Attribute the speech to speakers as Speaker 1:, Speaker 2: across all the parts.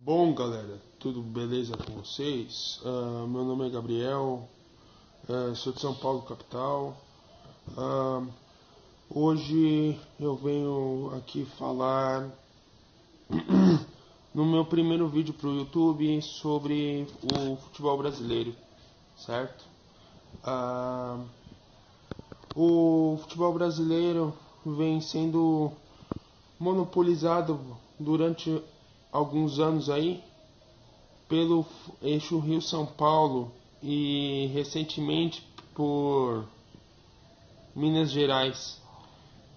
Speaker 1: Bom, galera, tudo beleza com vocês? Meu nome é Gabriel, sou de São Paulo, capital. Ah, Hoje eu venho aqui falar no meu primeiro vídeo para o YouTube sobre o futebol brasileiro, certo? Ah, o futebol brasileiro vem sendo monopolizado durante alguns anos aí pelo eixo Rio-São Paulo e recentemente por Minas Gerais.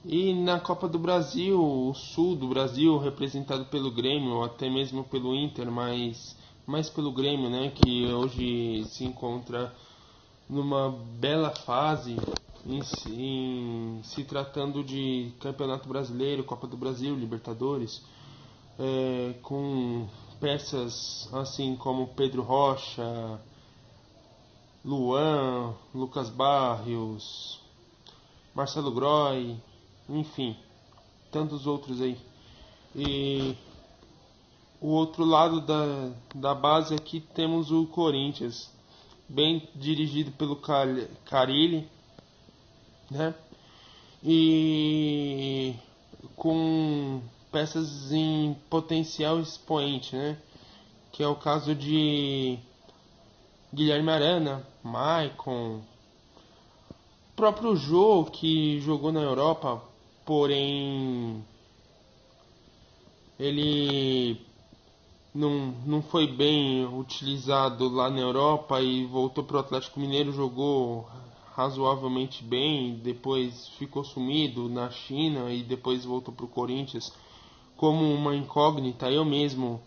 Speaker 1: E na Copa do Brasil, o sul do Brasil, representado pelo Grêmio, ou até mesmo pelo Inter, mas mais pelo Grêmio, né, que hoje se encontra numa bela fase em se tratando de Campeonato Brasileiro, Copa do Brasil, Libertadores, com peças assim como Pedro Rocha, Luan, Lucas Barrios, Marcelo Groy, enfim, tantos outros aí. E o outro lado da base aqui temos o Corinthians, bem dirigido pelo Carille, né? E com peças em potencial expoente, né? Que é o caso de Guilherme Arana, Maicon, o próprio Jô, que jogou na Europa, porém ele não foi bem utilizado lá na Europa e voltou para o Atlético Mineiro, jogou razoavelmente bem, depois ficou sumido na China e depois voltou para o Corinthians como uma incógnita. Eu mesmo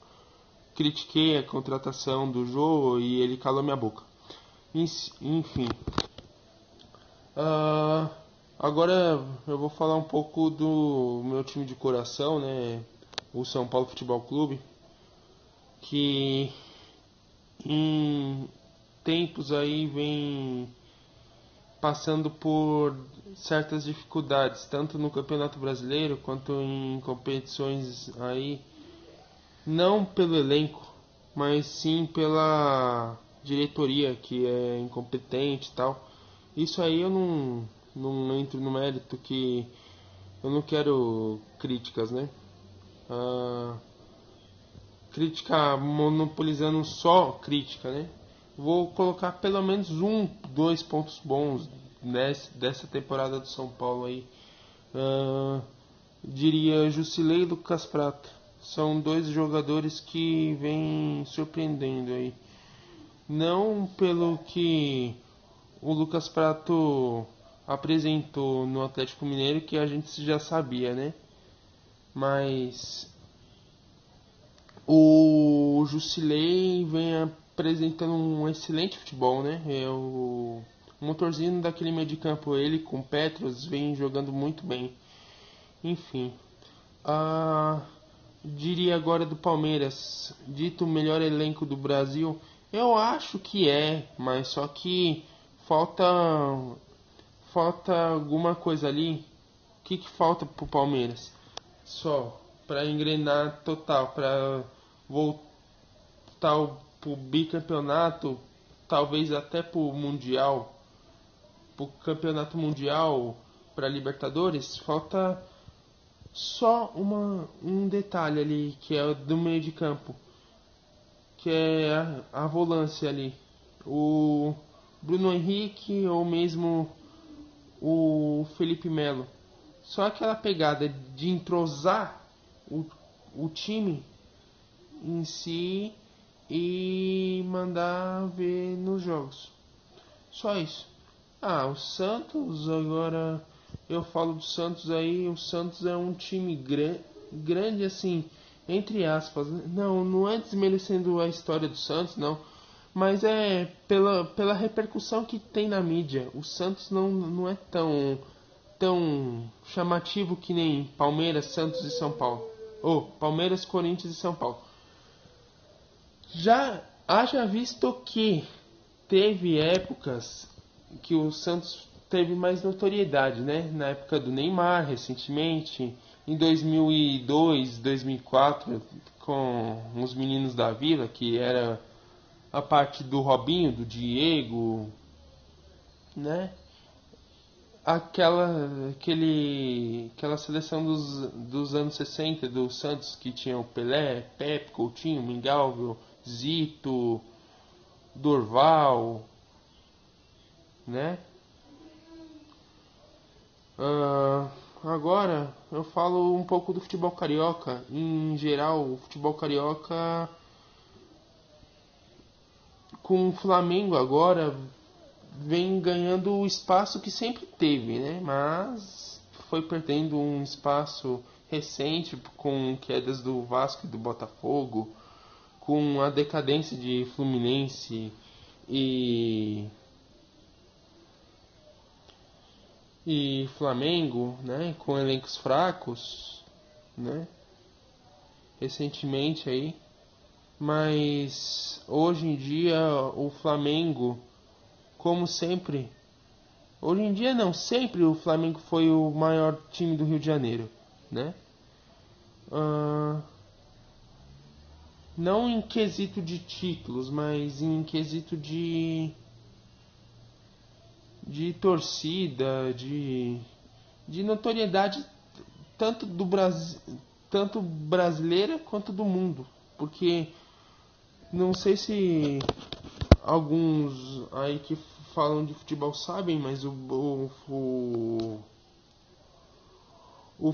Speaker 1: critiquei a contratação do Jô e ele calou minha boca. Enfim, uh, agora eu vou falar um pouco do meu time de coração, né? O São Paulo Futebol Clube, que em tempos aí vem passando por certas dificuldades, tanto no Campeonato Brasileiro quanto em competições aí, não pelo elenco, mas sim pela diretoria que é incompetente e tal. Isso aí eu não entro no mérito, que eu não quero críticas, né? Ah, Crítica monopolizando só crítica, né? Vou colocar pelo menos dois pontos bons dessa temporada do São Paulo aí. Ah, Diria Jusilei e Lucas Prata. São dois jogadores que vêm surpreendendo aí. Não pelo que o Lucas Prato apresentou no Atlético Mineiro, que a gente já sabia, né? Mas o Jusilei vem apresentando um excelente futebol, né? É o motorzinho daquele meio de campo, ele com Petros, vem jogando muito bem. Enfim, ah, diria agora do Palmeiras, dito o melhor elenco do Brasil, eu acho que é, mas só que falta alguma coisa ali. O que falta pro Palmeiras? Só para engrenar total, para voltar pro bicampeonato, talvez até pro mundial, pro campeonato mundial, para Libertadores, falta só um detalhe ali, que é do meio de campo, que é a volância ali. O Bruno Henrique ou mesmo o Felipe Melo. Só aquela pegada de entrosar o, o time em si e mandar ver nos jogos. Só isso. O Santos, agora eu falo do Santos aí, o Santos é um time grande assim, entre aspas. Não é desmerecendo a história do Santos, não. Mas é pela repercussão que tem na mídia. O Santos não é tão chamativo que nem Palmeiras, Santos e São Paulo. Ou Palmeiras, Corinthians e São Paulo. Já haja visto que teve épocas que o Santos teve mais notoriedade, né? Na época do Neymar, recentemente, em 2002, 2004, com os meninos da Vila, que era a parte do Robinho, do Diego, né? Aquela seleção dos anos 60 do Santos, que tinha o Pelé, Pepe, Coutinho, Mingalvio, Zito, Dorval, né? Agora eu falo um pouco do futebol carioca. Em geral, o futebol carioca, com o Flamengo agora, vem ganhando o espaço que sempre teve, né? Mas foi perdendo um espaço recente com quedas do Vasco e do Botafogo, com a decadência de Fluminense e Flamengo, né? Com elencos fracos, né? Recentemente aí. Mas hoje em dia o Flamengo, como sempre, hoje em dia não, sempre o Flamengo foi o maior time do Rio de Janeiro, né? Não em quesito de títulos, mas em quesito de torcida, de notoriedade, tanto do Brasil, tanto brasileira quanto do mundo, porque não sei se alguns aí que falam de futebol sabem, mas o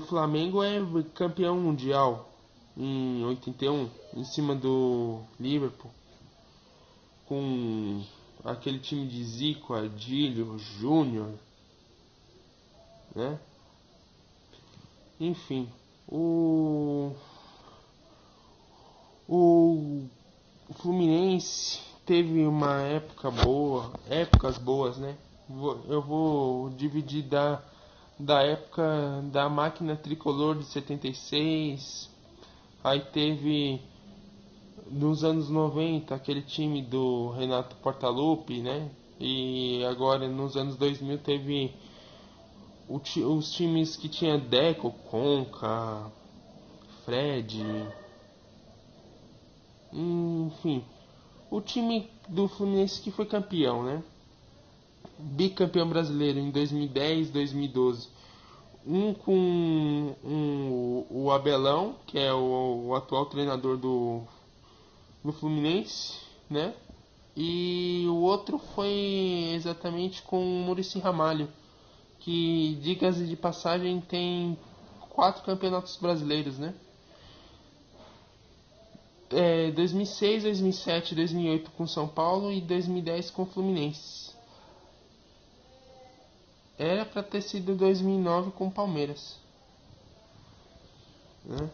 Speaker 1: Flamengo é campeão mundial em 81, em cima do Liverpool, com aquele time de Zico, Adílio, Júnior, né? Enfim, o Fluminense teve uma época boa, épocas boas, né? Eu vou dividir da época da máquina tricolor de 76. Aí teve nos anos 90 aquele time do Renato Portaluppi, né? E agora nos anos 2000 teve os times que tinha Deco, Conca, Fred, enfim, o time do Fluminense que foi campeão, né? Bicampeão brasileiro em 2010, 2012. Com o Abelão, que é o atual treinador do Fluminense, né? E o outro foi exatamente com o Muricy Ramalho, que, diga-se de passagem, tem 4 campeonatos brasileiros, né? 2006, 2007, 2008 com São Paulo e 2010 com o Fluminense. Era para ter sido 2009 com o Palmeiras, né?